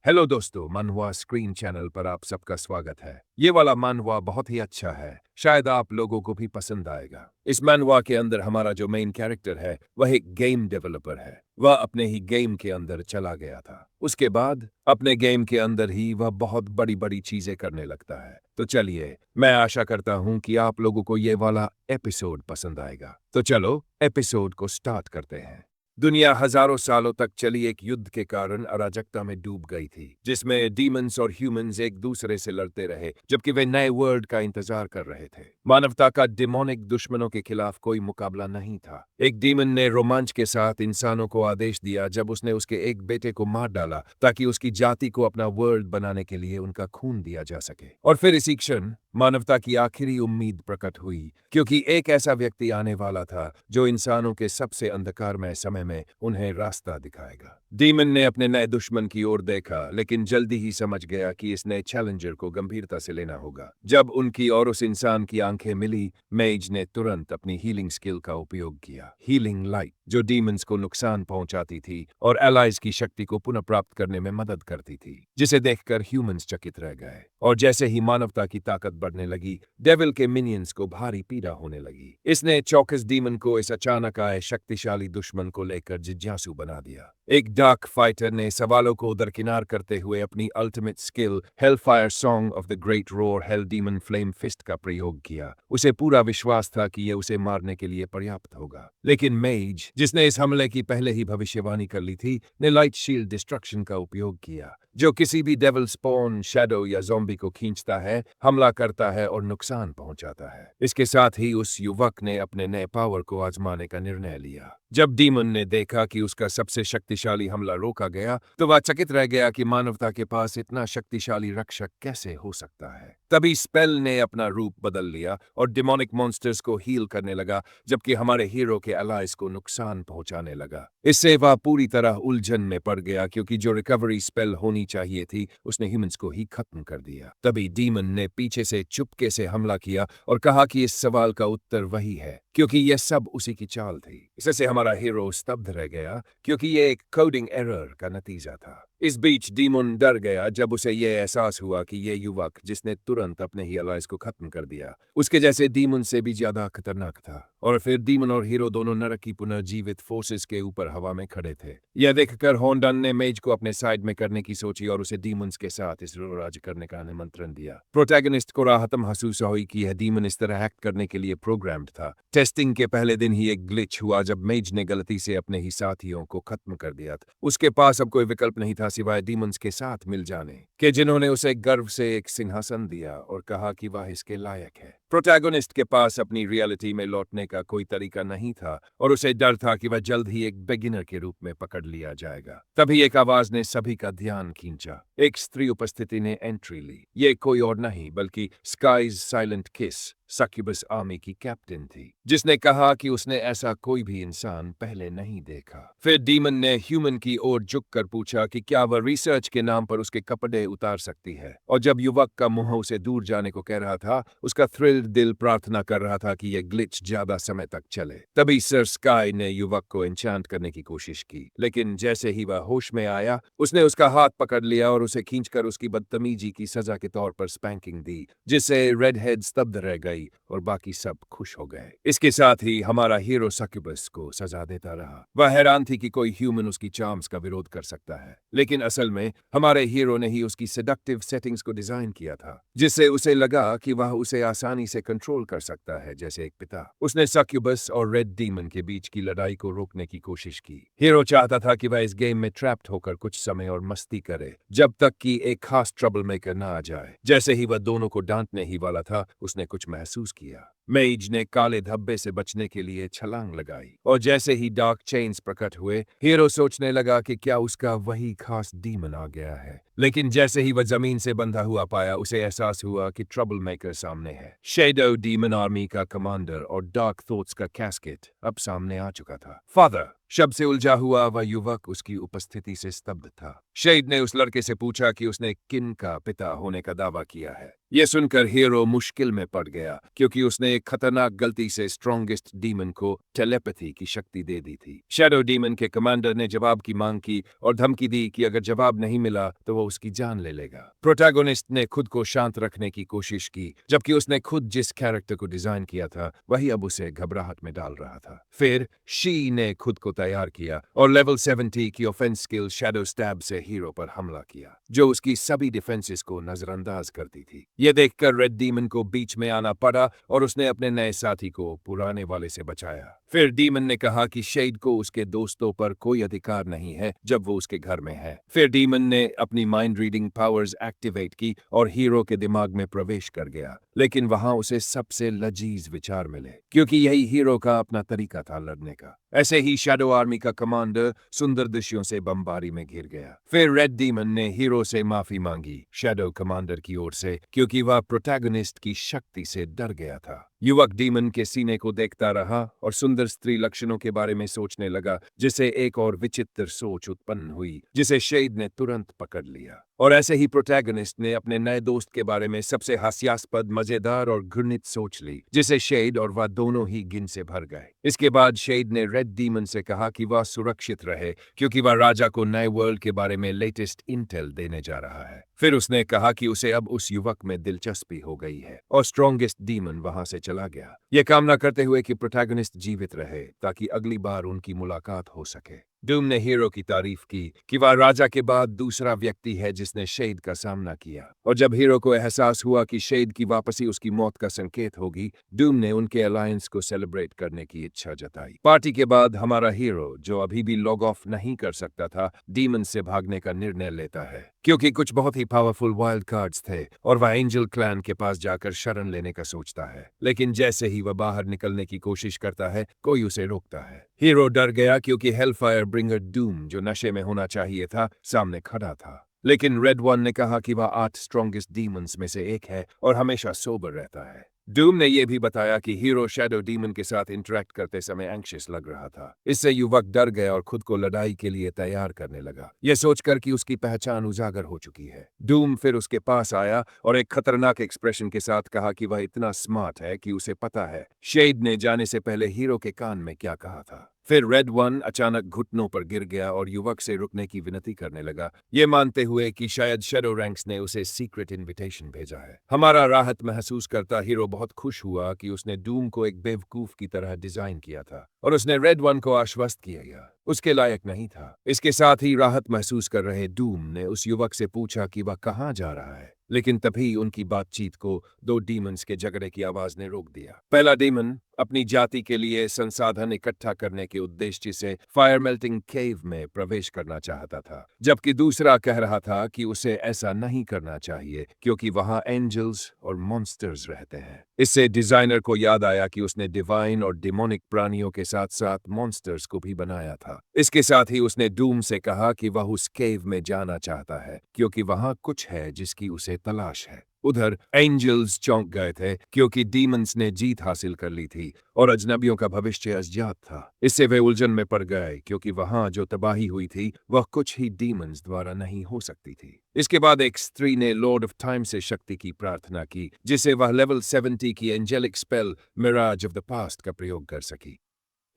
Hello दोस्तों, मनहुआ screen channel पर आप सबका स्वागत है। ये वाला मनहुआ बहुत ही अच्छा है, शायद आप लोगों को भी पसंद आएगा। इस मनहुआ के अंदर हमारा जो मेन कैरेक्टर है वह एक गेम डेवलपर है। वह अपने ही गेम के अंदर चला गया था। उसके बाद अपने गेम के अंदर ही वह बहुत बड़ी बड़ी चीजें करने लगता है। तो चलिए, मैं आशा करता हूँ कि आप लोगों को ये वाला एपिसोड पसंद आएगा। तो चलो एपिसोड को स्टार्ट करते हैं। दुनिया हजारों सालों तक चली एक युद्ध के कारण अराजकता में डूब गई थी, जिसमें डीमंस और ह्यूमंस एक दूसरे से लड़ते रहे, जबकि वे नए वर्ल्ड का इंतजार कर रहे थे। मानवता का डिमोनिक दुश्मनों के खिलाफ कोई मुकाबला नहीं था। एक डीमन ने रोमांच के साथ इंसानों को आदेश दिया जब उसने उसके एक बेटे को मार डाला, ताकि उसकी जाति को अपना वर्ल्ड बनाने के लिए उनका खून दिया जा सके। और फिर इसी क्षण मानवता की आखिरी उम्मीद प्रकट हुई, क्योंकि एक ऐसा व्यक्ति आने वाला था जो इंसानों के सबसे अंधकारमय समय में उन्हें रास्ता दिखाएगा। डीमन ने अपने नए दुश्मन की ओर देखा, लेकिन जल्दी ही समझ गया कि इस नए चैलेंजर को गंभीरता से लेना होगा। जब उनकी और उस इंसान की आंखें मिली, मेज ने तुरंत अपनी हीलिंग स्किल का उपयोग किया, हीलिंग लाइट, जो डीमंस को नुकसान पहुंचाती थी और एलाइज की शक्ति को पुनः प्राप्त करने में मदद करती थी, जिसे देखकर ह्यूमंस चकित रह गए। और जैसे ही मानवता की ताकत बढ़ने लगी, डेविल के मिनियंस को भारी पीड़ा होने लगी। इसने चौकस डीमन को इस अचानक आए शक्तिशाली दुश्मन को लेकर जिज्ञासु बना दिया। एक डार्क फाइटर ने सवालों को दरकिनार करते हुए अपनी ultimate skill hellfire song of the great roar hell demon flame fist का प्रयोग किया। उसे पूरा विश्वास था कि यह उसे मारने के लिए पर्याप्त होगा। लेकिन मेज, जिसने इस हमले की पहले ही भविष्यवाणी कर ली थी, ने लाइट शील्ड डिस्ट्रक्शन का उपयोग किया, जो किसी भी डेविल स्पॉन, शैडो या ज़ॉम्बी को खींचता है, हमला करता है और नुकसान पहुंचाता है। इसके साथ ही उस युवक ने अपने नए पावर को आजमाने का निर्णय लिया। जब डीमन ने देखा कि उसका सबसे शक्तिशाली हमला रोका गया, तो वह चकित रह गया कि मानवता के पास इतना शक्तिशाली रक्षक कैसे हो सकता है। तभी स्पेल ने अपना रूप बदल लिया और डिमोनिक मॉन्स्टर्स को हील करने लगा, जबकि हमारे हीरो के एलाइज को नुकसान पहुंचाने लगा। इससे वह पूरी तरह उलझन में पड़ गया, क्योंकि जो रिकवरी स्पेल होनी चाहिए थी उसने ह्यूमंस को ही खत्म कर दिया। तभी डीमन ने पीछे से चुपके से हमला किया और कहा कि इस सवाल का उत्तर वही है, क्योंकि यह सब उसी की चाल थी। इससे हमारा हीरो स्तब्ध रह गया, क्योंकि यह एक कोडिंग एरर का नतीजा था। इस बीच डीमन डर गया जब उसे यह एहसास हुआ कि यह युवक, जिसने तुरंत अपने ही एलाइज को खत्म कर दिया, उसके जैसे डीमन से भी ज्यादा खतरनाक था। और फिर डीमन और हीरो दोनों नरक की पुनर्जीवित फोर्सेस के ऊपर हवा में खड़े थे। यह देखकर होंडन ने मेज को अपने साइड में करने की सोची और उसे डीमंस के साथ इस राज्य करने का निमंत्रण दिया। प्रोटैगनिस्ट को राहत महसूस हुई कि यह डीमन इस तरह एक्ट करने के लिए प्रोग्राम्ड था। टेस्टिंग के पहले दिन ही एक ग्लिच हुआ जब मेज ने गलती से अपने ही साथियों को खत्म कर दिया था। उसके पास अब कोई विकल्प नहीं था सिवाय डीमंस के साथ मिल जाने के, जिन्होंने उसे गर्व से एक सिंहासन दिया और कहा कि वह इसके लायक है। प्रोटैगनिस्ट के पास अपनी रियलिटी में लौटने का कोई तरीका नहीं था और उसे डर था कि वह जल्द ही एक बिगिनर के रूप में पकड़ लिया जाएगा। तभी एक आवाज ने सभी का ध्यान खींचा। एक स्त्री उपस्थिति ने एंट्री ली। ये कोई और नहीं बल्कि स्काइज साइलेंट किस, सक्यूबस आर्मी की कैप्टन थी, जिसने कहा कि उसने ऐसा कोई भी इंसान पहले नहीं देखा। फिर डीमन ने ह्यूमन की ओर झुककर पूछा कि क्या वह रिसर्च के नाम पर उसके कपड़े उतार सकती है। और जब युवक का मुंह उसे दूर जाने को कह रहा था, उसका थ्रिल्ड दिल प्रार्थना कर रहा था कि यह ग्लिच ज्यादा समय तक चले। तभी सर स्काई ने युवक को एन्चांट करने की कोशिश की, लेकिन जैसे ही वह होश में आया, उसने उसका हाथ पकड़ लिया और उसे खींचकर उसकी बदतमीजी की सजा के तौर पर स्पैंकिंग दी, जिससे रेड हेड स्तब्ध रह गई और बाकी सब खुश हो गए। इसके साथ ही हमारा हीरो सक्यूबस को सजा देता रहा। वह हैरान थी कि कोई ह्यूमन उसकी चार्म्स का विरोध कर सकता है, लेकिन असल में हमारे हीरो ने ही उसकी सेडक्टिव सेटिंग्स को डिजाइन किया था, जिससे उसे लगा कि वह उसे आसानी से कंट्रोल कर सकता है, जैसे एक पिता। उसने सक्यूबस और रेड डीमन के बीच की लड़ाई को रोकने की कोशिश की। हीरो चाहता था कि वह इस गेम में ट्रैप्ड होकर कुछ समय और मस्ती करे, जब तक कि एक खास ट्रबल मेकर ना आ जाए। जैसे ही वह दोनों को डांटने ही वाला था, उसने कुछ महसूस किया। मेज ने काले धब्बे से बचने के लिए छलांग लगाई, और जैसे ही डार्क चेन्स प्रकट हुए, हीरो सोचने लगा कि क्या उसका वही खास डीमन आ गया है। लेकिन जैसे ही वह जमीन से बंधा हुआ पाया, उसे एहसास हुआ कि ट्रबल मेकर सामने है। शैडो डीमन आर्मी का कमांडर और डार्क थॉट्स का कैस्केट अब सामने आ चुका था। फादर, शब्द से उलझा हुआ वह युवक उसकी उपस्थिति से स्तब्ध था। शेड ने उस लड़के से पूछा कि उसने किन का पिता होने का दावा किया है। यह सुनकर हीरो मुश्किल में पड़ गया क्योंकि उसने एक खतरनाक गलती से स्ट्रॉन्गेस्ट डीमन को टेलीपैथी की शक्ति दे दी थी। शैडो डीमन के कमांडर ने जवाब की मांग की और धमकी दी कि अगर जवाब नहीं मिला तो वो उसकी जान ले लेगा। प्रोटैगोनिस्ट ने खुद को शांत रखने की कोशिश की, जबकि उसने खुद जिस कैरेक्टर को डिजाइन किया था वही अब उसे घबराहट में डाल रहा था। फिर शी ने खुद को तैयार किया और लेवल 70 की ऑफेंस स्किल शैडो स्टैब से हीरो पर हमला किया, जो उसकी सभी डिफेंसेस को नजरअंदाज करती थी। यह देखकर रेड डीमन को बीच में आना पड़ा और उसने अपने नए साथी को पुराने वाले से बचाया। फिर डीमन ने कहा कि शेड को उसके दोस्तों पर कोई अधिकार नहीं है जब वो उसके घर में है। फिर डीमन ने अपनी माइंड रीडिंग पावर्स एक्टिवेट की और हीरो के दिमाग में प्रवेश कर गया, लेकिन वहां उसे सबसे लजीज विचार मिले, क्योंकि यही हीरो का अपना तरीका था लड़ने का। ऐसे ही शैडो आर्मी का कमांडर सुंदर दृश्यों से बमबारी में घिर गया। फिर रेड डीमन ने हीरो से माफी मांगी शैडो कमांडर की ओर से, क्योंकि वह प्रोटैगनिस्ट की शक्ति से डर गया था। युवक डीमन के सीने को देखता रहा और सुंदर स्त्री लक्षणों के बारे में सोचने लगा, जिसे एक और विचित्र सोच उत्पन्न हुई जिसे शेड ने तुरंत पकड़ लिया। और ऐसे ही प्रोटैगनिस्ट ने अपने नए दोस्त के बारे में सबसे हास्यास्पद, मजेदार और घृणित सोच ली, जिसे शेड और वह दोनों ही गिन से भर गए। इसके बाद शेड ने रेड डीमन से कहा कि वह सुरक्षित रहे, क्योंकि वह राजा को नए वर्ल्ड के बारे में लेटेस्ट इंटेल देने जा रहा है। फिर उसने कहा कि उसे अब उस युवक में दिलचस्पी हो गई है और स्ट्रॉन्गेस्ट डीमन वहां से चला गया, यह कामना करते हुए कि प्रोटैगनिस्ट जीवित रहे ताकि अगली बार उनकी मुलाकात हो सके। डूम ने हीरो की तारीफ की कि वह राजा के बाद दूसरा व्यक्ति है जिसने शेड का सामना किया, और जब हीरो को एहसास हुआ कि शेड की वापसी उसकी मौत का संकेत होगी, डूम ने उनके अलायंस को सेलिब्रेट करने की इच्छा जताई। पार्टी के बाद हमारा हीरो, जो अभी भी लॉग ऑफ नहीं कर सकता था, डीमन से भागने का निर्णय लेता है, क्योंकि कुछ बहुत ही पावरफुल वाइल्ड कार्ड्स थे और वह एंजल क्लैन के पास जाकर शरण लेने का सोचता है। लेकिन जैसे ही वह बाहर निकलने की कोशिश करता है, कोई उसे रोकता है। हीरो डर गया क्योंकि हेलफायर ब्रिंगर डूम, जो नशे में होना चाहिए था, सामने खड़ा था। लेकिन रेड वन ने कहा कि वह 8 स्ट्रॉन्गेस्ट डीमंस में से एक है और हमेशा सोबर रहता है। डूम ने यह भी बताया कि हीरो शैडो डीमन के साथ इंटरेक्ट करते समय एंग्शियस लग रहा था। इससे युवक डर गया और खुद को लड़ाई के लिए तैयार करने लगा, यह सोचकर कि उसकी पहचान उजागर हो चुकी है। डूम फिर उसके पास आया और एक खतरनाक एक्सप्रेशन के साथ कहा कि वह इतना स्मार्ट है कि उसे पता है शेड ने जाने से पहले हीरो के कान में क्या कहा था। फिर रेड वन अचानक घुटनों पर गिर गया और युवक से रुकने की विनती करने लगा, ये मानते हुए कि शायद शैडो रैंक्स ने उसे सीक्रेट इनविटेशन भेजा है। हमारा राहत महसूस करता हीरो बहुत खुश हुआ कि उसने डूम को एक बेवकूफ की तरह डिजाइन किया था और उसने रेड वन को आश्वस्त किया उसके लायक नहीं था। इसके साथ ही राहत महसूस कर रहे डूम ने उस युवक से पूछा कि वह कहाँ जा रहा है, लेकिन तभी उनकी बातचीत को 2 डीमंस के झगड़े की आवाज ने रोक दिया। पहला डीमन अपनी जाति के लिए संसाधन इकट्ठा करने के उद्देश्य से फायर मेल्टिंग केव में प्रवेश करना चाहता था, जबकि दूसरा कह रहा था कि उसे ऐसा नहीं करना चाहिए क्योंकि वहां एंजल्स और मॉन्स्टर्स रहते हैं। इससे डिजाइनर को याद आया कि उसने डिवाइन और डिमोनिक प्राणियों के साथ साथ मॉन्स्टर्स को भी बनाया था। इसके साथ ही उसने डूम से कहा कि वह उस केव में जाना चाहता है क्योंकि वहां कुछ है जिसकी उसे तलाश है। उधर एंजल्स चौंक गए थे क्योंकि डीमंस ने जीत हासिल कर ली थी और अजनबियों का भविष्य अज्ञात था। इससे वे उलझन में पड़ गए क्योंकि वहां जो तबाही हुई थी वह कुछ ही डीमंस द्वारा नहीं हो सकती थी। इसके बाद एक स्त्री ने लॉर्ड ऑफ टाइम से शक्ति की प्रार्थना की, जिसे वह लेवल 70 की angelic spell mirage of the past का प्रयोग कर सकी,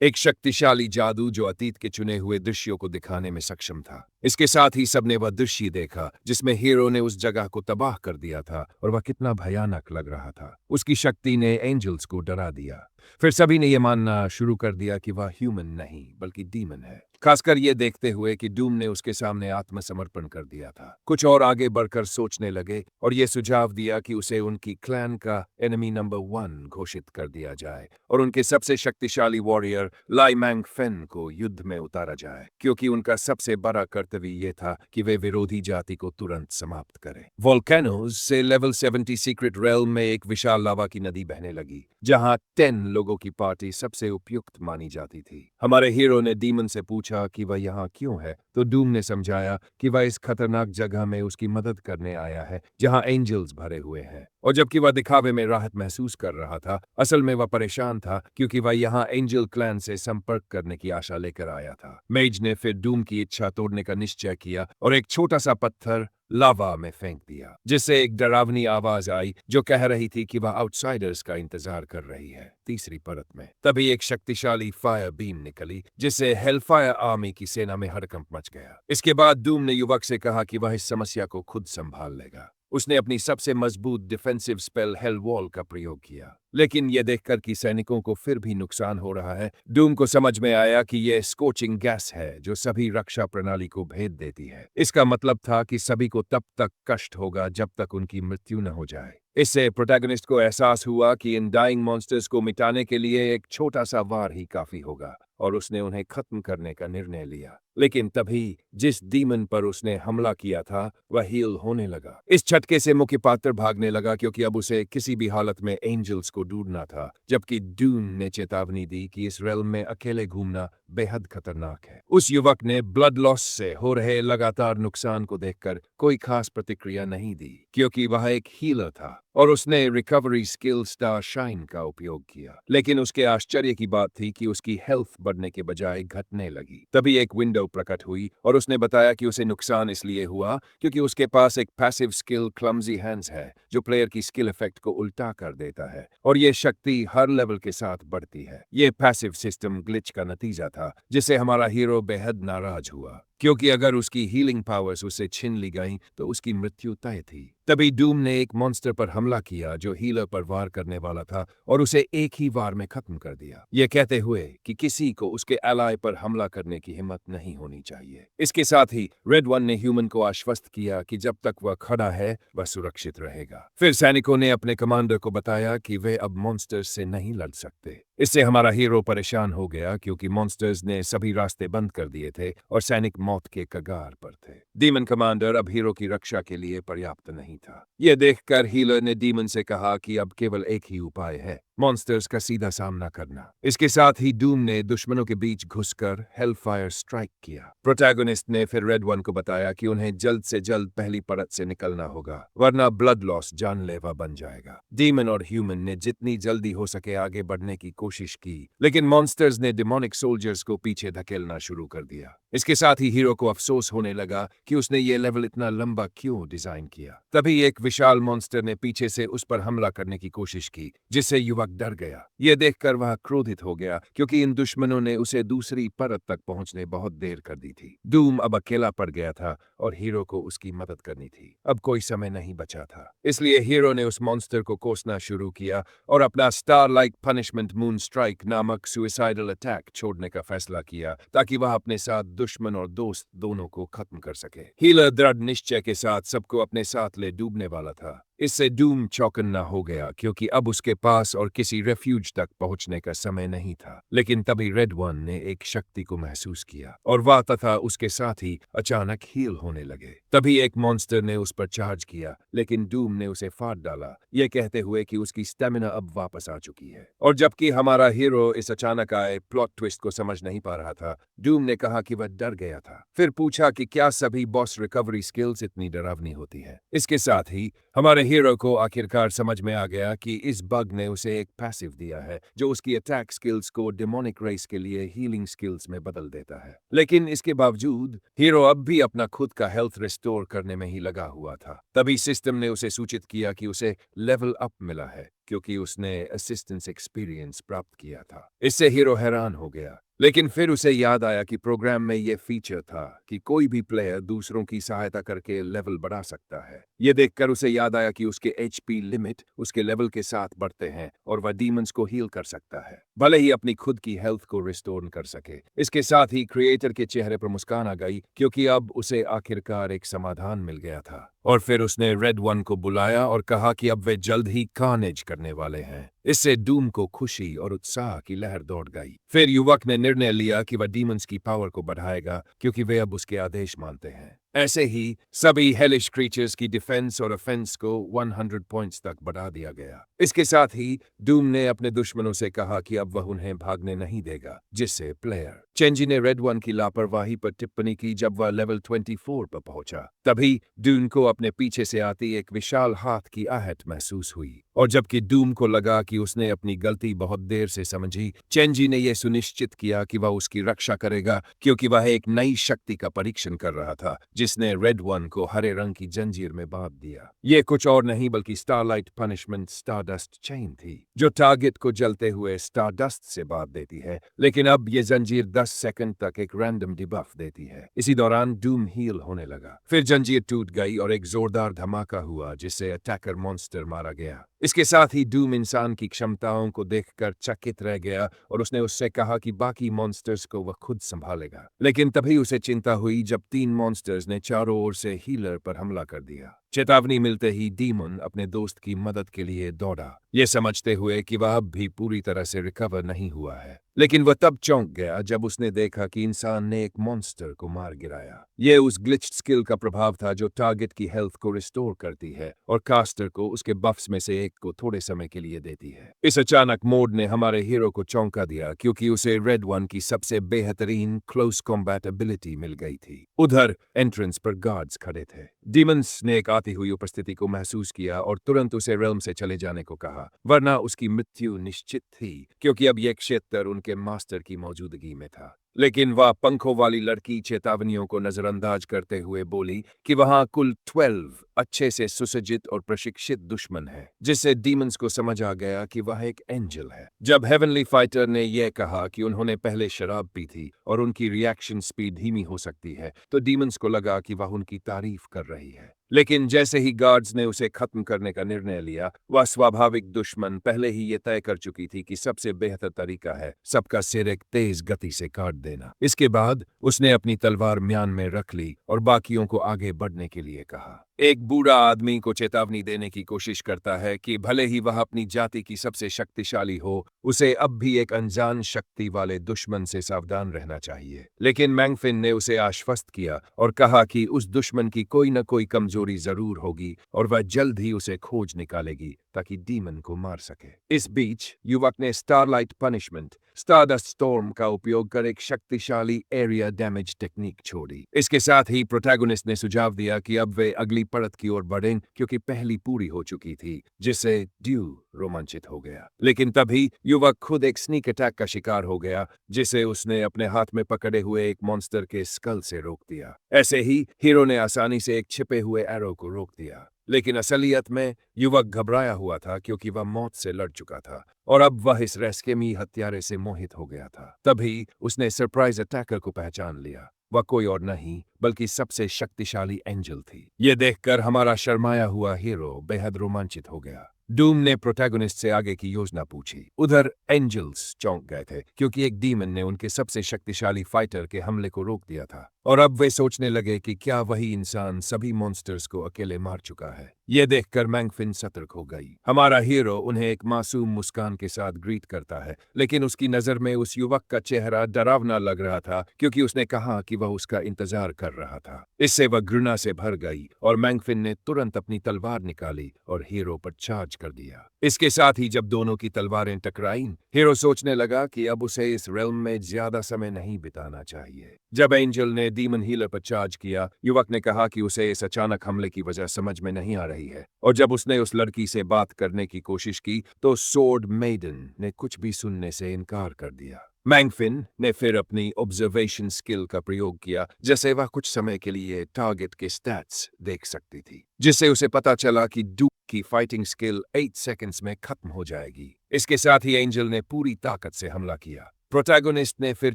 एक शक्तिशाली जादू जो अतीत के चुने हुए दृश्यों को दिखाने में सक्षम था। इसके साथ ही सबने वह दृश्य देखा जिसमें हीरो ने उस जगह को तबाह कर दिया था और वह कितना भयानक लग रहा था। उसकी शक्ति ने एंजल्स को डरा दिया। फिर सभी ने यह मानना शुरू कर दिया कि वह ह्यूमन नहीं बल्कि डीमन है, खासकर ये देखते हुए कि डूम ने उसके सामने आत्मसमर्पण कर दिया था। कुछ और आगे बढ़कर सोचने लगे और ये सुझाव दिया कि उसे उनकी क्लैन का एनिमी नंबर 1 घोषित कर दिया जाए और उनके सबसे शक्तिशाली वॉरियर लाई मैंग फेन को युद्ध में उतारा जाए, क्योंकि उनका सबसे बड़ा कर्तव्य ये था कि वे विरोधी जाति को तुरंत समाप्त करें। वोल्केनोज से लेवल 70 सीक्रेट रेल्म में एक विशाल लावा की नदी बहने लगी, जहां 10 लोगों की पार्टी सबसे उपयुक्त मानी जाती थी। हमारे हीरो ने डीमन से पूछा कि वह यहाँ क्यों है, तो डूम ने समझाया कि वह इस खतरनाक जगह में उसकी मदद करने आया है जहाँ एंजल्स भरे हुए हैं। और जबकि वह दिखावे में राहत महसूस कर रहा था, असल में वह परेशान था क्योंकि वह यहाँ एंजल क्लैन से संपर्क करने की आशा लेकर आया था। मेज ने फिर डूम की इच्छा तोड़ने का निश्चय किया और एक छोटा सा पत्थर लावा में फेंक दिया, जिससे एक डरावनी आवाज आई जो कह रही थी कि वह आउटसाइडर्स का इंतजार कर रही है तीसरी परत में। तभी एक शक्तिशाली फायर बीम निकली जिससे हेलफायर आर्मी की सेना में हड़कंप मच गया। इसके बाद डूम ने युवक से कहा कि वह इस समस्या को खुद संभाल लेगा। उसने अपनी सबसे मजबूत डिफेंसिव स्पेल हेल वॉल का प्रयोग किया, लेकिन यह देखकर कि सैनिकों को फिर भी नुकसान हो रहा है, डूम को समझ में आया कि यह स्कोचिंग गैस है जो सभी रक्षा प्रणाली को भेद देती है। इसका मतलब था कि सभी को तब तक कष्ट होगा जब तक उनकी मृत्यु न हो जाए। इससे प्रोटैगनिस्ट को एहसास हुआ कि इन डाइंग मॉन्स्टर्स को मिटाने के लिए एक छोटा सा वार ही काफी होगा, और उसने उन्हें खत्म करने का निर्णय लिया। लेकिन तभी जिस डीमन पर उसने हमला किया था वह हील होने लगा। इस झटके से मुख्य पात्र भागने लगा क्योंकि अब उसे किसी भी हालत में एंजल्स को ढूंढना था, जबकि डूम ने चेतावनी दी कि इस रेल में अकेले घूमना बेहद खतरनाक है। उस युवक ने ब्लड लॉस से हो रहे लगातार नुकसान को देखकर कोई खास प्रतिक्रिया नहीं दी क्योंकि वह एक हीलर था और उसने रिकवरी स्किल स्टार शाइन का उपयोग किया। लेकिन उसके आश्चर्य की बात थी कि उसकी हेल्थ बढ़ने के बजाय घटने लगी। तभी एक विंडो प्रकट हुई और उसने बताया कि उसे नुकसान इसलिए हुआ क्योंकि उसके पास एक पैसिव स्किल क्लमजी हैंड्स है जो प्लेयर की स्किल इफेक्ट को उल्टा कर देता है, और ये शक्ति हर लेवल के साथ बढ़ती है। ये पैसिव सिस्टम ग्लिच का नतीजा था जिससे हमारा हीरो बेहद नाराज हुआ क्योंकि अगर उसकी हीलिंग पावर्स उसे छीन ली गईं तो उसकी मृत्यु तय थी। तभी डूम ने एक मॉन्स्टर पर हमला किया जो हीलर पर वार करने वाला था और उसे एक ही वार में खत्म कर दिया, ये कहते हुए कि किसी को उसके एलाय पर हमला करने की हिम्मत नहीं होनी चाहिए। इसके साथ ही रेड वन ने ह्यूमन को आश्वस्त किया कि जब तक वह खड़ा है वह सुरक्षित रहेगा। फिर सैनिकों ने अपने कमांडर को बताया कि वे अब मॉन्स्टर्स से नहीं लड़ सकते। इससे हमारा हीरो परेशान हो गया क्योंकि मॉन्स्टर्स ने सभी रास्ते बंद कर दिए थे और सैनिक मौत के कगार पर थे। डीमन कमांडर अब हीरो की रक्षा के लिए पर्याप्त नहीं था। यह देखकर हीलर ने डीमन से कहा कि अब केवल एक ही उपाय है, मॉन्स्टर्स का सीधा सामना करना। इसके साथ ही डूम ने दुश्मनों के बीच घुसकर हेलफायर स्ट्राइक किया। प्रोटैगनिस्ट ने फिर रेड वन को बताया कि उन्हें जल्द से जल्द पहली परत से निकलना होगा वरना ब्लड लॉस जानलेवा बन जाएगा। डीमन और ह्यूमन ने जितनी जल्दी हो सके आगे बढ़ने की कोशिश की, लेकिन मॉन्स्टर्स ने डिमोनिक सोल्जर्स को पीछे धकेलना शुरू कर दिया। इसके साथ ही हीरो को अफसोस होने लगा कि उसने ये लेवल इतना लंबा क्यों डिजाइन किया। तभी एक विशाल मॉन्स्टर ने पीछे से उस पर हमला करने की कोशिश की जिससे युवक डर गया। यह देखकर वह क्रोधित हो गया क्योंकि इन दुश्मनों ने उसे दूसरी परत तक पहुंचने बहुत देर कर दी थी। डूम अब अकेला पड़ गया था और हीरो को उसकी मदद करनी थी। अब कोई समय नहीं बचा था, इसलिए हीरो ने उस मॉन्स्टर को कोसना शुरू किया और अपना star like punishment moon strike नामक सुइसाइडल अटैक छोड़ने का फैसला किया ताकि वह अपने साथ दुश्मन और दोस्त दोनों को खत्म कर सके। हीलर दृढ़ निश्चय के साथ सबको अपने साथ ले डूबने वाला था। इससे डूम चौकन्ना हो गया क्योंकि अब उसके पास और किसी रेफ्यूज तक पहुंचने का समय नहीं था। लेकिन तभी रेड वन ने एक शक्ति को महसूस किया और वह तथा उसके साथ ही अचानक हील होने लगे। तभी एक मॉन्स्टर ने उस पर चार्ज किया, लेकिन डूम ने उसे फाड़ डाला, यह कहते हुए कि उसकी स्टेमिना अब वापस आ चुकी है। और जबकि हमारा हीरो इस अचानक आए प्लॉट ट्विस्ट को समझ नहीं पा रहा था, डूम ने कहा कि वह डर गया था। फिर पूछा कि क्या सभी बॉस रिकवरी स्किल्स इतनी डरावनी होती है। इसके साथ ही हमारे हीरो को आखिरकार समझ में आ गया कि इस बग ने उसे एक पैसिव दिया है जो उसकी अटैक स्किल्स को डेमोनिक रेस के लिए हीलिंग स्किल्स में बदल देता है। लेकिन इसके बावजूद हीरो अब भी अपना खुद का हेल्थ रिस्टोर करने में ही लगा हुआ था। तभी सिस्टम ने उसे सूचित किया कि उसे लेवल अप मिला है क्योंकि उसने असिस्टेंस एक्सपीरियंस प्राप्त किया था। इससे हीरो हैरान हो गया, लेकिन फिर उसे याद आया कि प्रोग्राम में यह फीचर था कि कोई भी प्लेयर दूसरों की सहायता करके लेवल बढ़ा सकता है। यह देखकर उसे याद आया कि उसके एचपी लिमिट उसके लेवल के साथ बढ़ते हैं और वह डीमंस को हील कर सकता है, भले ही अपनी खुद की हेल्थ को रिस्टोर कर सके। इसके साथ ही क्रिएटर के चेहरे पर मुस्कान आ गई क्योंकि अब उसे आखिरकार एक समाधान मिल गया था। और फिर उसने रेड वन को बुलाया और कहा कि अब वे जल्द ही कार्नेज करने वाले हैं। इससे डूम को खुशी और उत्साह की लहर दौड़ गई। फिर युवक ने निर्णय लिया कि वह डीमंस की पावर को बढ़ाएगा क्योंकि वे अब उसके आदेश मानते हैं। ऐसे ही सभी हेलिश क्रीचर्स की डिफेंस और ऑफेंस को 100 पॉइंट्स तक बढ़ा दिया गया। इसके साथ ही डूम ने अपने दुश्मनों से कहा कि अब वह उन्हें भागने नहीं देगा, जिससे प्लेयर चेंजी ने रेड वन की लापरवाही पर टिप्पणी की जब वह लेवल 24 पर पहुंचा। तभी डूम को अपने पीछे से आती एक विशाल हाथ की आहट महसूस हुई, और जबकि डूम को लगा कि उसने अपनी गलती बहुत देर से समझी, चेंजी ने यह सुनिश्चित किया कि वह उसकी रक्षा करेगा, क्योंकि वह एक नई शक्ति का परीक्षण कर रहा था जिसने रेड वन को हरे रंग की जंजीर में बांध दिया। ये कुछ और नहीं बल्कि स्टारलाइट पनिशमेंट स्टारडस्ट चेन थी, जो टारगेट को जलते हुए स्टारडस्ट से बांध देती है। लेकिन अब ये जंजीर 10 सेकंड तक एक रैंडम डिबफ देती है। इसी दौरान डूम हील होने लगा। फिर जंजीर टूट गई और एक जोरदार धमाका हुआ जिससे अटैकर मॉन्स्टर मारा गया। इसके साथ ही डूम इंसान की क्षमताओं को देखकर चकित रह गया और उसने उससे कहा कि बाकी मॉन्स्टर्स को वह खुद संभालेगा। लेकिन तभी उसे चिंता हुई जब 3 मॉन्स्टर्स ने चारों ओर से हीलर पर हमला कर दिया। चेतावनी मिलते ही डीमन अपने दोस्त की मदद के लिए दौड़ा, ये समझते हुए कि वह अब भी पूरी तरह से रिकवर नहीं हुआ है। लेकिन वह तब चौंक गया जब उसने देखा कि इंसान ने एक मॉन्स्टर को मार गिराया। यह उस ग्लिच्ड स्किल का प्रभाव था जो टारगेट की हेल्थ को रिस्टोर करती है और कास्टर को उसके बफ्स में से एक को थोड़े समय के लिए देती है। इस अचानक मोड ने हमारे हीरो को चौंका दिया, क्योंकि उसे रेड वन की सबसे बेहतरीन क्लोज कॉम्बैट एबिलिटी मिल गई थी। उधर एंट्रेंस पर गार्ड्स खड़े थे। डीमंस ने एक आती हुई उपस्थिति को महसूस किया और तुरंत उसे रेल्म से चले जाने को कहा, वरना उसकी मृत्यु निश्चित थी, क्योंकि अब यह क्षेत्र उनके मास्टर की मौजूदगी में था। लेकिन वह पंखों वाली लड़की चेतावनियों को नजरअंदाज करते हुए बोली कि वहां कुल 12 अच्छे से सुसज्जित और प्रशिक्षित दुश्मन हैं, जिससे डीमंस को समझ आ गया कि वह एक एंजल है। जब हेवनली फाइटर ने यह कहा कि उन्होंने पहले शराब पी थी और उनकी रिएक्शन स्पीड धीमी हो सकती है, तो डीमंस को लगा कि वह उनकी तारीफ कर रही है। लेकिन जैसे ही गार्ड्स ने उसे खत्म करने का निर्णय लिया, वह स्वाभाविक दुश्मन पहले ही ये तय कर चुकी थी कि सबसे बेहतर तरीका है सबका सिर एक तेज गति से काट देना। इसके बाद उसने अपनी तलवार म्यान में रख ली और बाकियों को आगे बढ़ने के लिए कहा। एक बूढ़ा आदमी को चेतावनी देने की कोशिश करता है कि भले ही वह अपनी जाति की सबसे शक्तिशाली हो, उसे अब भी एक अनजान शक्ति वाले दुश्मन से सावधान रहना चाहिए। लेकिन मैंगफिन ने उसे आश्वस्त किया और कहा कि उस दुश्मन की कोई न कोई कमजोरी जरूर होगी और वह जल्द ही उसे खोज निकालेगी ताकि डीमन को मार सके। इस बीच युवक ने स्टारलाइट पनिशमेंट स्टारडस्ट स्टॉर्म का उपयोग कर एक शक्तिशाली एरिया डैमेज टेक्निक छोड़ी। इसके साथ ही प्रोटैगनिस्ट ने सुझाव दिया कि अब वे अगली परत की ओर बढ़ें, क्योंकि पहली पूरी हो चुकी थी, जिससे ड्यू रोमांचित हो गया। लेकिन तभी युवक खुद एक स्नीक अटैक का शिकार हो गया, जिसे उसने अपने हाथ में पकड़े हुए एक मॉन्स्टर के स्कल से रोक दिया। ऐसे ही हीरो ने आसानी से एक छिपे हुए एरो को रोक दिया। लेकिन असलियत में युवक घबराया हुआ था, क्योंकि वह मौत से लड़ चुका था और अब वह इस रेस्केमी हत्यारे से मोहित हो गया था। तभी उसने सरप्राइज अटैकर को पहचान लिया। वह कोई और नहीं बल्कि सबसे शक्तिशाली एंजल थी। यह देखकर हमारा शर्माया हुआ हीरो बेहद रोमांचित हो गया। डूम ने प्रोटैगनिस्ट से आगे की योजना पूछी। उधर एंजल्स चौंक गए थे, क्योंकि एक डीमन ने उनके सबसे शक्तिशाली फाइटर के हमले को रोक दिया था, और अब वे सोचने लगे कि क्या वही इंसान सभी मॉन्स्टर्स को अकेले मार चुका है। यह देखकर मैंगफिन सतर्क हो गई। हमारा हीरो उन्हें एक मासूम मुस्कान के साथ ग्रीट करता है, लेकिन उसकी नजर में उस युवक का चेहरा डरावना लग रहा था, क्योंकि उसने कहा कि वह उसका इंतजार कर रहा था। इससे वह घृणा से भर गई और मैंगफिन ने तुरंत अपनी तलवार निकाली और हीरो पर चार्ज कर दिया। इसके साथ ही जब दोनों की तलवारें टकराईं, हीरो सोचने लगा कि अब उसे इस रेल्म में ज्यादा समय नहीं बिताना चाहिए। जब एंजल ने डीमन हीलर पर चार्ज किया, युवक ने कहा कि उसे इस अचानक हमले की वजह समझ में नहीं आ रही है, और जब उसने उस लड़की से बात करने की कोशिश की तो सोर्ड मेडन ने कुछ भी सुनने से इनकार कर दिया। मैंगफिन ने फिर अपनी ऑब्जर्वेशन स्किल का प्रयोग किया, जैसे वह कुछ समय के लिए टारगेट के स्टैट्स देख सकती थी, जिससे उसे पता चला कि डू की फाइटिंग स्किल 8 सेकंड्स में खत्म हो जाएगी। इसके साथ ही एंजल ने पूरी ताकत से हमला किया। प्रोटैगनिस्ट ने फिर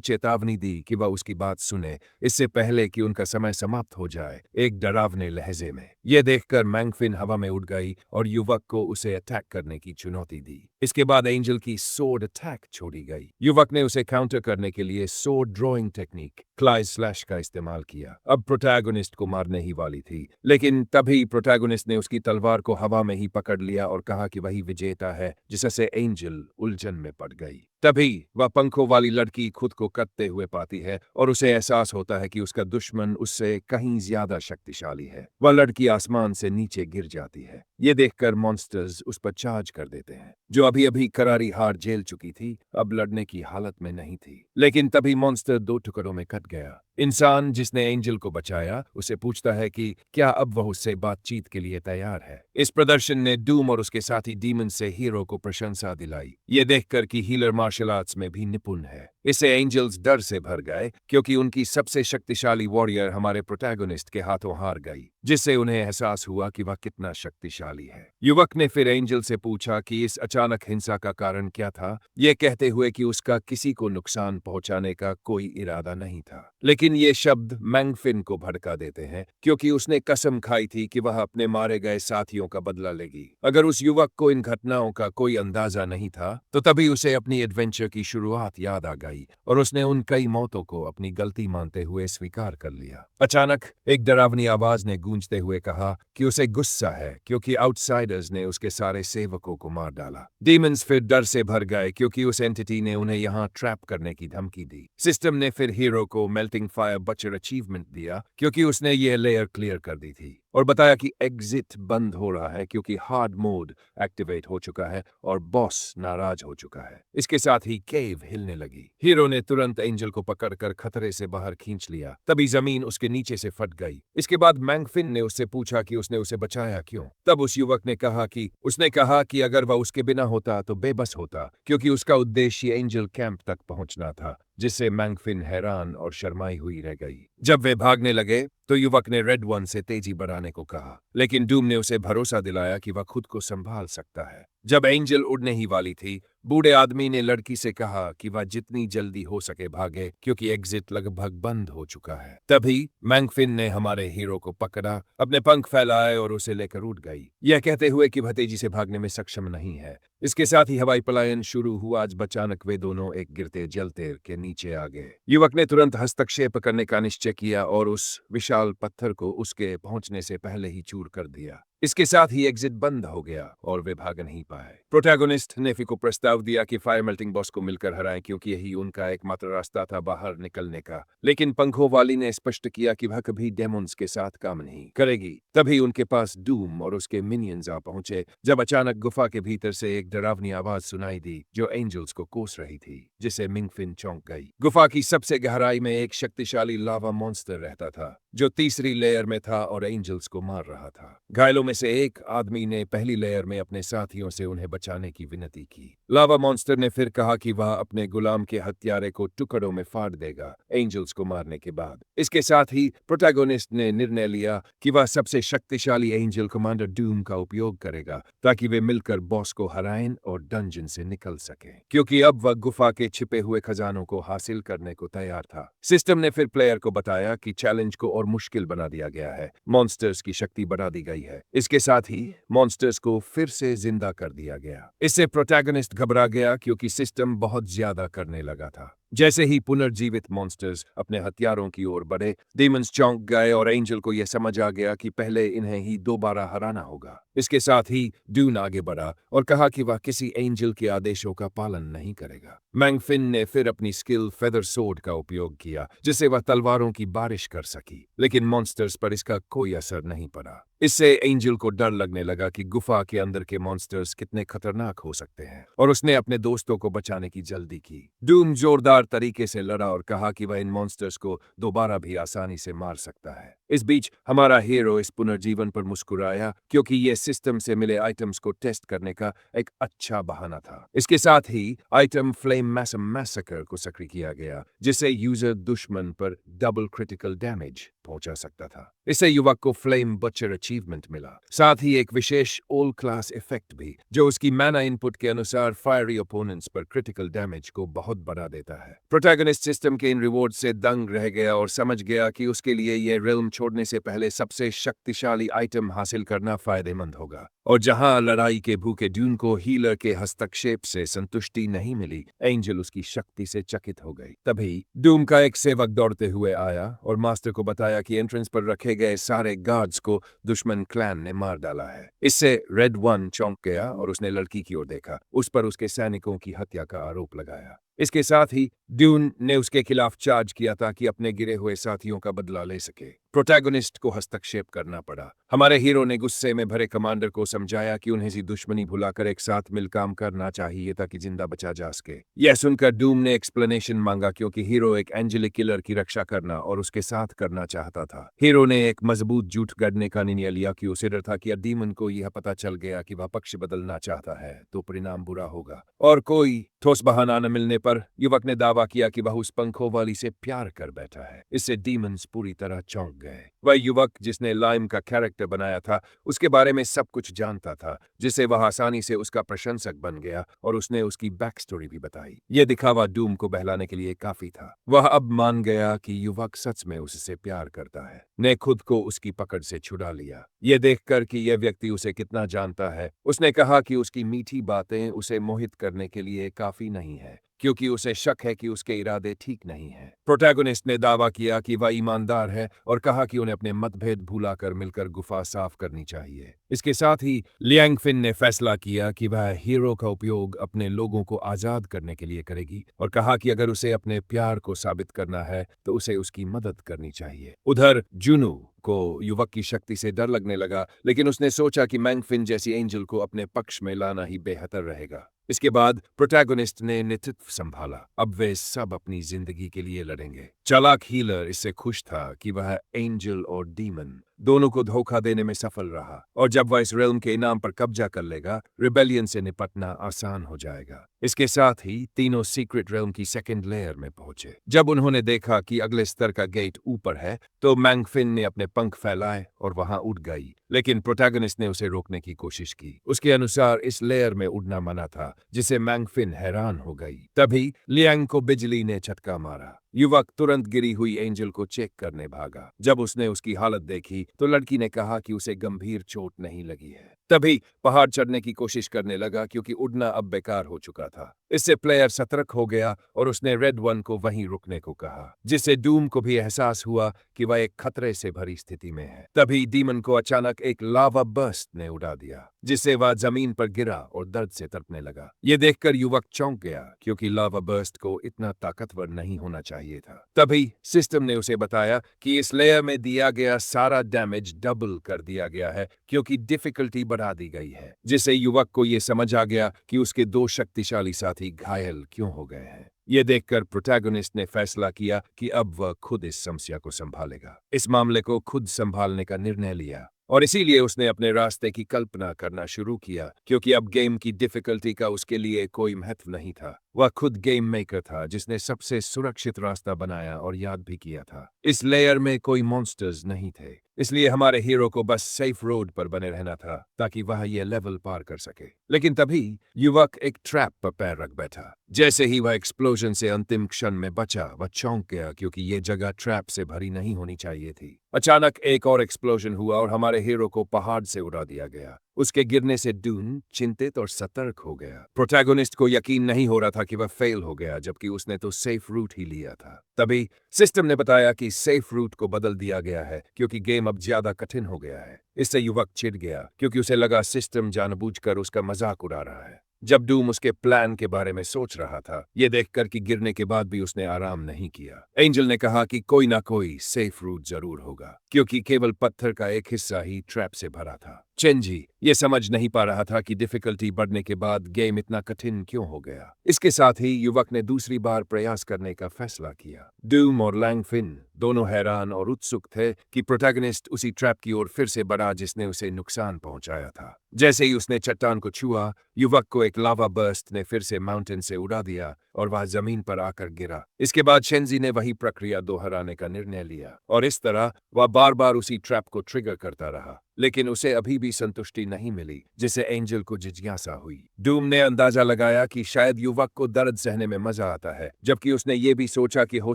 चेतावनी दी कि वह उसकी बात सुने, इससे पहले कि उनका समय समाप्त हो जाए, एक डरावने लहजे में। यह देखकर मैंगफिन हवा में उड़ गई और युवक को उसे अटैक करने की चुनौती दी। इसके बाद एंजल की सोर्ड अटैक छोड़ी गई। युवक ने उसे काउंटर करने के लिए सोर्ड ड्रॉइंग टेक्निक क्लाइज स्लैश का इस्तेमाल किया। अब प्रोटैगनिस्ट को मारने ही वाली थी, लेकिन तभी प्रोटैगनिस्ट ने उसकी तलवार को हवा में ही पकड़ लिया और कहा कि वही विजेता है, जिससे एंजल उलझन में पड़ गई। तभी वह पंखों वाली लड़की खुद को कटते हुए पाती है और उसे एहसास होता है कि उसका दुश्मन उससे कहीं ज्यादा शक्तिशाली है। वह लड़की आसमान से नीचे गिर जाती है। ये देखकर मॉन्स्टर्स उस पर चार्ज कर देते हैं। जो अभी अभी करारी हार झेल चुकी थी, अब लड़ने की हालत में नहीं थी। लेकिन तभी मॉन्स्टर दो टुकड़ों में कट गया। इंसान जिसने एंजल को बचाया उसे पूछता है कि क्या अब वह उससे बातचीत के लिए तैयार है। इस प्रदर्शन ने डूम और उसके साथी डीमन से हीरो को प्रशंसा दिलाई, ये देखकर कि हीलर मार्शल आर्ट्स में भी निपुण है। इससे एंजल्स डर से भर गए क्योंकि उनकी सबसे शक्तिशाली वॉरियर हमारे प्रोटैगनिस्ट के हाथों हार गई, जिससे उन्हें एहसास हुआ कि वह कितना शक्तिशाली है। युवक ने फिर एंजल से पूछा कि इस अचानक हिंसा का कारण क्या था, ये कहते हुए कि उसका किसी को नुकसान पहुंचाने का कोई इरादा नहीं था। लेकिन ये शब्द मैंगफिन को भड़का देते हैं क्योंकि उसने कसम खाई थी कि वह अपने मारे गए साथियों का बदला लेगी। अगर उस युवक को इन घटनाओं का कोई अंदाजा नहीं था, तो तभी उसे अपनी एडवेंचर की शुरुआत याद आ गई और उसने उन कई मौतों को अपनी गलती मानते हुए स्वीकार कर लिया। अचानक एक डरावनी आवाज ने गूंजते हुए कहा कि उसे गुस्सा है क्योंकि आउटसाइडर्स ने उसके सारे सेवकों को मार डाला। डीमंस फिर डर से भर गए क्योंकि उस एंटिटी ने उन्हें यहाँ ट्रैप करने की धमकी दी। सिस्टम ने फिर हीरो को मेल्टिंग फायर बचर अचीवमेंट दिया क्योंकि उसने ये लेयर क्लियर कर दी थी और बताया कि एग्जिट बंद हो रहा है क्योंकि हार्ड मोड एक्टिवेट हो चुका है और बॉस नाराज हो चुका है। इसके साथ ही केव हिलने लगी। हीरो ने तुरंत एंजल को पकड़कर खतरे से बाहर खींच लिया। तभी जमीन उसके नीचे से फट गई। इसके बाद मैंगफिन ने उससे पूछा कि उसने उसे बचाया क्यों। तब उस युवक ने कहा कि अगर वह उसके बिना होता तो बेबस होता क्योंकि उसका उद्देश्य एंजल कैंप तक पहुंचना था, जिससे मैंगफिन हैरान और शर्माई हुई रह गई। जब वे भागने लगे तो युवक ने रेड वन से तेजी बढ़ाने को कहा, लेकिन डूम ने उसे भरोसा दिलाया कि वह खुद को संभाल सकता है। जब एंजल उड़ने ही वाली थी, बूढ़े आदमी ने लड़की से कहा कि वह जितनी जल्दी हो सके भागे क्योंकि एग्जिट लगभग बंद हो चुका है। तभी मैंगफिन ने हमारे हीरो को पकड़ा, अपने पंख फैलाए और उसे लेकर उड़ गई, यह कहते हुए कि वह तेजी से भागने में सक्षम नहीं है। इसके साथ ही हवाई पलायन शुरू हुआ। जब अचानक वे दोनों एक गिरते जलते के नीचे आ गए। युवक ने तुरंत हस्तक्षेप करने का निश्चय किया और उस विशाल पत्थर को उसके पहुंचने से पहले ही चूर कर दिया। इसके साथ ही एग्जिट बंद हो गया और वे भाग नहीं पाए। प्रोटैगनिस्ट नेफी को प्रस्ताव दिया कि फायर मेल्टिंग बॉस को मिलकर हराएं क्योंकि यही उनका एकमात्र रास्ता था बाहर निकलने का। लेकिन पंखों वाली ने स्पष्ट किया कि वह कभी डेमोन्स के साथ काम नहीं करेगी। तभी उनके पास डूम और उसके मिनियंस आ पहुंचे जब अचानक गुफा के भीतर से एक डरावनी आवाज सुनाई दी जो एंजल्स को कोस रही थी, जिसे मिंगफिन चौंक गई। गुफा की सबसे गहराई में एक शक्तिशाली लावा मॉन्स्टर रहता था जो तीसरी लेयर में था और एंजल्स को मार रहा था। घायलों में से एक आदमी ने पहली लेयर में अपने साथियों से उन्हें बचाने की विनती की। लावा मॉन्स्टर ने फिर कहा कि वह अपने गुलाम के हत्यारे को टुकड़ों में फाड़ देगा एंजल्स को मारने के बाद। इसके साथ ही प्रोटैगनिस्ट ने निर्णय लिया कि वह सबसे शक्तिशाली एंजल कमांडर डूम का उपयोग करेगा ताकि वे मिलकर बॉस को हराएं और डंजन से निकल सके, क्योंकि अब वह गुफा के छिपे हुए खजानों को हासिल करने को तैयार था। सिस्टम ने फिर प्लेयर को बताया कि चैलेंज को और मुश्किल बना दिया गया है, मॉन्स्टर्स की शक्ति बढ़ा दी गई है। इसके साथ ही मॉन्स्टर्स को फिर से जिंदा कर दिया गया। इससे प्रोटैगनिस्ट घबरा गया क्योंकि सिस्टम बहुत ज्यादा करने लगा था। जैसे ही पुनर्जीवित मॉन्स्टर्स अपने हथियारों की ओर बढ़े, डीमंस चौंक गए और एंजल को यह समझ आ गया कि पहले इन्हें ही दोबारा हराना होगा। इसके साथ ही डून आगे बढ़ा और कहा कि वह किसी एंजल के आदेशों का पालन नहीं करेगा। मैंगफिन ने फिर अपनी स्किल फेदर सोर्ड का उपयोग किया जिससे वह तलवारों की बारिश कर सकी, लेकिन मॉन्स्टर्स पर इसका कोई असर नहीं पड़ा। इससे एंजल को डर लगने लगा कि गुफा के अंदर के मॉन्स्टर्स कितने खतरनाक हो सकते हैं और उसने अपने दोस्तों को बचाने की जल्दी की। डूम जोरदार तरीके से लड़ा और कहा कि वह इन मॉन्स्टर्स को दोबारा भी आसानी से मार सकता है। इस बीच हमारा हीरो इस पुनर्जीवन पर मुस्कुराया क्योंकि यह सिस्टम से मिले आइटम्स को टेस्ट करने का एक अच्छा बहाना था। इसके साथ ही आइटम फ्लेम मैसेकर को सक्रिय किया गया जिससे यूजर दुश्मन पर डबल क्रिटिकल डैमेज पहुंचा सकता था। इससे युवक को फ्लेम बचर अचीवमेंट मिला, साथ ही एक विशेष ऑल क्लास इफेक्ट भी जो उसकी मैना इनपुट के अनुसार फायरी ओपोनेंट्स पर क्रिटिकल डैमेज को बहुत बढ़ा देता है। प्रोटैगनिस्ट सिस्टम के इन रिवॉर्ड से दंग रह गया और समझ गया कि उसके लिए यह रिल्म छोड़ने से पहले सबसे शक्तिशाली आइटम हासिल करना फायदेमंद होगा। और जहां लड़ाई के भूखे ड्यून को हीलर के हस्तक्षेप से संतुष्टि नहीं मिली, एंजल उसकी शक्ति से चकित हो गई। तभी डूम का एक सेवक दौड़ते हुए आया और मास्टर को बताया कि एंट्रेंस पर रखे गए सारे गार्ड्स को दुश्मन क्लैन ने मार डाला है। इससे रेड वन चौंक गया और उसने लड़की की ओर देखा। उस पर उसके सैनिकों की हत्या का आरोप लगाया। इसके साथ ही ड्यून ने उसके खिलाफ चार्ज किया ताकि अपने गिरे हुए साथियों का बदला ले सके। प्रोटैगनिस्ट को हस्तक्षेप करना पड़ा। हमारे हीरो ने गुस्से में भरे कमांडर को समझाया कि उन्हें सी दुश्मनी भुलाकर एक साथ मिल काम करना चाहिए ताकि जिंदा बचा जा सके। यह सुनकर डूम ने एक्सप्लेनेशन मांगा क्योंकि हीरो एक एंजेलिक किलर की रक्षा करना और उसके साथ करना चाहता था। हीरो ने एक मजबूत झूठ गढ़ने का निर्णय लिया कि उसे डर था कि डीमन को यह पता चल गया कि वह पक्ष बदलना चाहता है तो परिणाम बुरा होगा। और कोई ठोस बहाना न मिलने पर युवक ने दावा किया कि वह उस पंखों वाली से प्यार कर बैठा है। इससे डीमंस पूरी तरह चौंक गए। वह युवक जिसने लाइम का कैरेक्टर बनाया था उसके बारे में सब कुछ जानता था, जिससे वह आसानी से उसका प्रशंसक बन गया और उसने उसकी बैक स्टोरी भी बताई। यह दिखावा डूम को बहलाने के लिए काफी था। वह अब मान गया कि युवक सच में उससे प्यार करता है, ने खुद को उसकी पकड़ से छुड़ा लिया। यह देखकर कि यह व्यक्ति उसे कितना जानता है, उसने कहा कि उसकी मीठी बातें उसे मोहित करने के लिए काफी नहीं है, क्योंकि उसे शक है कि उसके इरादे ठीक नहीं हैं। प्रोटैगनिस्ट ने दावा किया कि वह ईमानदार है और कहा कि उन्हें अपने मतभेद भुलाकर मिलकर गुफा साफ करनी चाहिए। इसके साथ ही लियांग फिन ने फैसला किया कि वह हीरो का उपयोग अपने लोगों को आजाद करने के लिए करेगी और कहा कि अगर उसे अपने प्यार को साबित करना है तो उसे उसकी मदद करनी चाहिए। उधर जुनू को युवक की शक्ति से डर लगने लगा, लेकिन उसने सोचा कि मैंग फिन जैसी एंजल को अपने पक्ष में लाना ही बेहतर रहेगा। इसके बाद प्रोटैगनिस्ट ने नेतृत्व संभाला। अब वे सब अपनी जिंदगी के लिए लड़ेंगे। चालाक हीलर इससे खुश था कि वह एंजल और डीमन दोनों को धोखा देने में सफल रहा और जब वह इस रेल्म के इनाम पर कब्जा कर लेगा, रिबेलियन से निपटना आसान हो जाएगा। इसके साथ ही तीनों सीक्रेट रेल्म की सेकेंड लेयर में पहुंचे। जब उन्होंने देखा कि अगले स्तर का गेट ऊपर है तो मैंग फिन ने अपने पंख फैलाए और वहां उड़ गई, लेकिन प्रोटैगनिस्ट ने उसे रोकने की कोशिश की। उसके अनुसार इस लेयर में उड़ना मना था, जिसे मैंग फिन हैरान हो गई। तभी लियांग को बिजली ने झटका मारा। युवक तुरंत गिरी हुई एंजल को चेक करने भागा। जब उसने उसकी हालत देखी तो लड़की ने कहा कि उसे गंभीर चोट नहीं लगी है। तभी पहाड़ चढ़ने की कोशिश करने लगा क्योंकि उड़ना अब बेकार हो चुका था। इससे प्लेयर सतर्क हो गया और उसने रेड वन को वहीं रुकने को कहा, जिससे डूम को भी एहसास हुआ कि वह एक खतरे से भरी स्थिति में है। तभी डीमन को अचानक एक लावा बर्स्ट ने उड़ा दिया, जिससे वह जमीन पर गिरा और दर्द से तड़पने लगा। यह देखकर युवक चौंक गया क्योंकि लावा बर्स्ट को इतना ताकतवर नहीं होना चाहिए था। तभी सिस्टम ने उसे बताया कि इस लेयर में दिया गया सारा डैमेज डबल कर दिया गया है क्योंकि डिफिकल्टी बढ़ा दी गई है, जिससे युवक को यह समझ आ गया कि उसके दो शक्तिशाली साथी घायल क्यों हो गए हैं। यह देखकर प्रोटैगनिस्ट ने फैसला किया कि अब वह खुद इस समस्या को संभालेगा। इस मामले को खुद संभालने का निर्णय लिया और इसीलिए उसने अपने रास्ते की कल्पना करना शुरू किया, क्योंकि अब गेम की डिफिकल्टी का उसके लिए कोई महत्व नहीं था। वह खुद गेम मेकर था जिसने सबसे सुरक्षित रास्ता बनाया और याद भी किया था। इस लेयर में कोई मॉन्स्टर्स नहीं थे, इसलिए हमारे हीरो को बस सेफ रोड पर बने रहना था ताकि वह यह लेवल पार कर सके। लेकिन तभी युवक एक ट्रैप पर पैर रख बैठा। जैसे ही वह एक्सप्लोजन से अंतिम क्षण में बचा, वह चौंक गया क्योंकि यह जगह ट्रैप से भरी नहीं होनी चाहिए थी। अचानक एक और एक्सप्लोजन हुआ और हमारे हीरो को पहाड़ से उड़ा दिया गया। उसके गिरने से डून चिंतित और सतर्क हो गया। प्रोटैगनिस्ट को यकीन नहीं हो रहा था कि वह फेल हो गया, जबकि उसने तो सेफ रूट ही लिया था। तभी सिस्टम ने बताया कि सेफ रूट को बदल दिया गया है क्योंकि गेम अब ज्यादा कठिन हो गया है। इससे युवक चिढ़ गया क्योंकि उसे लगा सिस्टम जानबूझकर उसका मजाक उड़ा रहा है। जब डूम उसके प्लान के बारे में सोच रहा था, यह देखकर कि गिरने के बाद भी उसने आराम नहीं किया। एंजल ने कहा कि कोई ना कोई सेफ रूट जरूर होगा क्योंकि केवल पत्थर का एक हिस्सा ही ट्रैप से भरा था। चेंजी ये समझ नहीं पा रहा था कि डिफिकल्टी बढ़ने के बाद गेम इतना कठिन क्यों हो गया। इसके साथ ही युवक ने दूसरी बार प्रयास करने का फैसला किया। डूम और लैंगफिन दोनों हैरान और उत्सुक थे कि प्रोटैगनिस्ट उसी ट्रैप की ओर फिर से बढ़ा जिसने उसे नुकसान पहुंचाया था। जैसे ही उसने चट्टान को छुआ, युवक को एक लावा बर्स्ट ने फिर से माउंटेन से उड़ा दिया, और वह जमीन पर आकर गिरा। इसके बाद शेंजी ने वही प्रक्रिया दोहराने का निर्णय लिया और इस तरह वह बार बार उसी ट्रैप को ट्रिगर करता रहा, लेकिन उसे अभी भी संतुष्टि नहीं मिली, जिससे एंजल को जिज्ञासा हुई। डूम ने अंदाजा लगाया कि शायद युवक को दर्द सहने में मजा आता है, जबकि उसने ये भी सोचा कि हो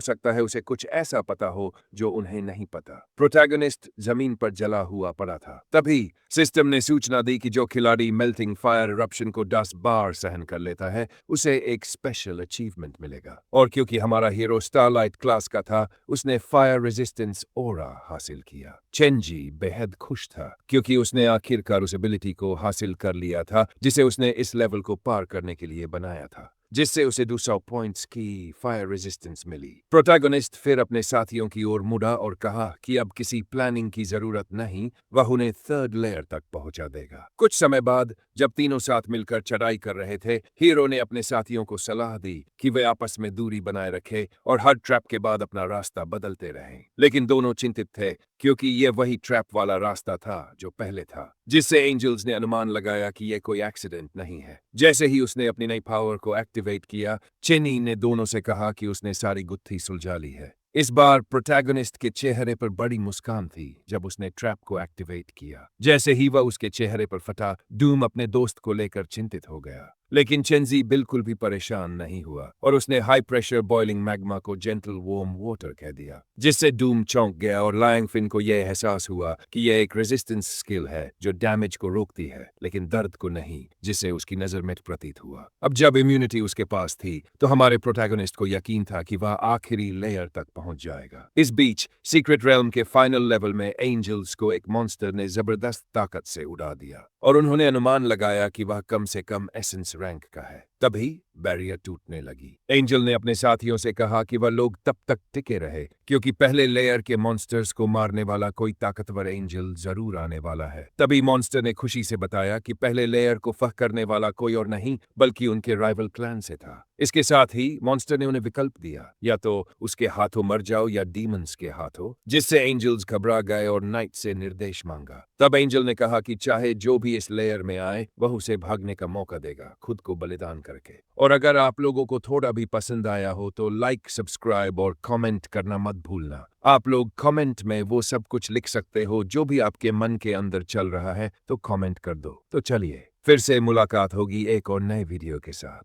सकता है उसे कुछ ऐसा पता हो जो उन्हें नहीं पता। प्रोटैगनिस्ट जमीन पर जला हुआ पड़ा था। तभी सिस्टम ने सूचना दी कि जो खिलाड़ी मेल्टिंग फायर इरप्शन को 10 बार सहन कर लेता है उसे एक स्पेशल अचीवमेंट मिलेगा। और क्योंकि हमारा हीरो स्टारलाइट क्लास का था, उसने फायर रेजिस्टेंस ओरा हासिल किया। चेंजी बेहद खुश था क्योंकि उसने आखिरकार उस एबिलिटी को हासिल कर लिया था जिसे उसने इस लेवल को पार करने के लिए बनाया था, जिससे उसे 200 पॉइंट्स की फायर रेजिस्टेंस मिली। प्रोटैगनिस्ट फिर अपने साथियों की ओर मुड़ा और कहा कि अब किसी प्लानिंग की जरूरत नहीं, वह उन्हें 3rd लेयर तक पहुंचा देगा। कुछ समय बाद जब तीनों साथ मिलकर चढ़ाई कर रहे थे, हीरो ने अपने साथियों को सलाह दी कि वे आपस में दूरी बनाए रखें और हर ट्रैप के बाद अपना रास्ता बदलते रहें। लेकिन दोनों चिंतित थे क्योंकि यह वही ट्रैप वाला रास्ता था जो पहले था, जिससे एंजल्स ने अनुमान लगाया कि यह कोई एक्सीडेंट नहीं है। जैसे ही उसने अपनी नई पावर को एक्टिवेट किया, चेनी ने दोनों से कहा कि उसने सारी गुत्थी सुलझा ली है। इस बार प्रोटैगनिस्ट के चेहरे पर बड़ी मुस्कान थी जब उसने ट्रैप को एक्टिवेट किया। जैसे ही वह उसके चेहरे पर फटा, डूम अपने दोस्त को लेकर चिंतित हो गया। लेकिन चेंजी बिल्कुल भी परेशान नहीं हुआ और उसने हाई प्रेशर बॉइलिंग मैग्मा को जेंटल वार्म वाटर कह दिया, जिससे डूम चौंक गया और लायंग फिन को यह एहसास हुआ कि यह एक रेजिस्टेंस स्किल है जो डैमेज को रोकती है लेकिन दर्द को नहीं, जिससे उसकी नजर में प्रतीत हुआ। अब जब इम्यूनिटी उसके पास थी तो हमारे प्रोटैगनिस्ट को यकीन था कि वह आखिरी लेयर तक पहुंच जाएगा। इस बीच सीक्रेट रेल्म के फाइनल लेवल में एंजल्स को एक मॉन्स्टर ने जबरदस्त ताकत से उड़ा दिया और उन्होंने अनुमान लगाया कि वह कम से कम एसेंस रैंक का है। तभी बैरियर टूटने लगी। एंजल ने अपने साथियों से कहा कि वह लोग तब तक टिके रहे क्योंकि पहले लेयर के मॉन्स्टर्स को मारने वाला कोई ताकतवर एंजल जरूर आने वाला है। तभी मॉन्स्टर ने खुशी से बताया कि पहले लेयर को फह करने वाला कोई और नहीं बल्कि उनके राइवल क्लैन से था। इसके साथ ही मॉन्स्टर ने उन्हें विकल्प दिया, या तो उसके हाथों मर जाओ या डीमंस के हाथों, जिससे एंजल्स घबरा गए और नाइट से निर्देश मांगा। तब एंजल ने कहा कि चाहे जो भी इस लेयर में आए वह उसे भागने का मौका देगा, खुद को बलिदान करके। और अगर आप लोगों को थोड़ा भी पसंद आया हो तो लाइक, सब्सक्राइब और कमेंट करना मत भूलना। आप लोग कमेंट में वो सब कुछ लिख सकते हो जो भी आपके मन के अंदर चल रहा है, तो कमेंट कर दो। तो चलिए फिर से मुलाकात होगी एक और नए वीडियो के साथ।